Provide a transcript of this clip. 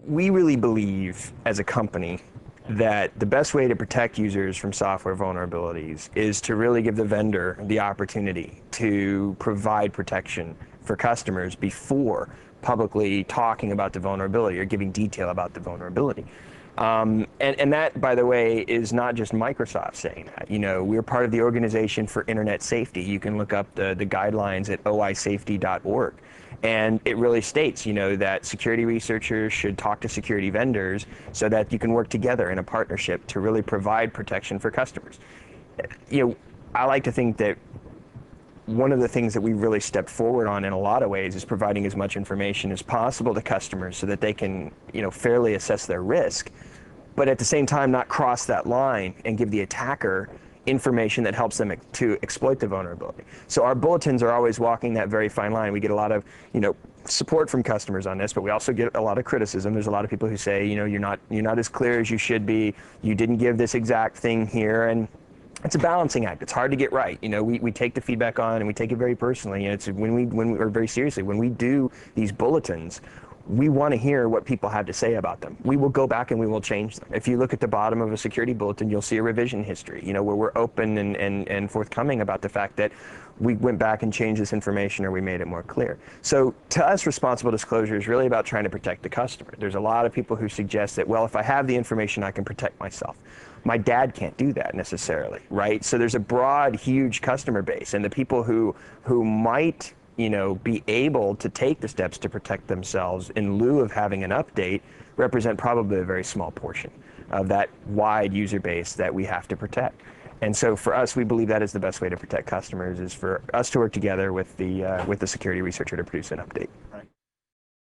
we really believe as a company that the best way to protect users from software vulnerabilities is to really give the vendor the opportunity to provide protection for customers before publicly talking about the vulnerability or giving detail about the vulnerability. And that, by the way, is not just Microsoft saying that. You know, we're part of the Organization for Internet Safety. You can look up the guidelines at oisafety.org. And it really states, you know, that security researchers should talk to security vendors so that you can work together in a partnership to really provide protection for customers. You know, I like to think that one of the things that we really stepped forward on in a lot of ways is providing as much information as possible to customers so that they can, you know, fairly assess their risk, but at the same time not cross that line and give the attacker information that helps them to exploit the vulnerability. So our bulletins are always walking that very fine line. We get a lot of, you know, support from customers on this, but we also get a lot of criticism. There's a lot of people who say, you know, you're not as clear as you should be. You didn't give this exact thing here, and it's a balancing act. It's hard to get right. You know, we take the feedback on and we take it very personally. And it's when we or very seriously, when we do these bulletins, we want to hear what people have to say about them. We will go back and we will change them. If you look at the bottom of a security bulletin, you'll see a revision history, you know, where we're open and forthcoming about the fact that we went back and changed this information or we made it more clear. So to us, responsible disclosure is really about trying to protect the customer. There's a lot of people who suggest that, well, if I have the information, I can protect myself. My dad can't do that necessarily, right? So there's a broad, huge customer base, and the people who might, you know, be able to take the steps to protect themselves in lieu of having an update represent probably a very small portion of that wide user base that we have to protect. And so for us, we believe that is the best way to protect customers, is for us to work together with the security researcher to produce an update.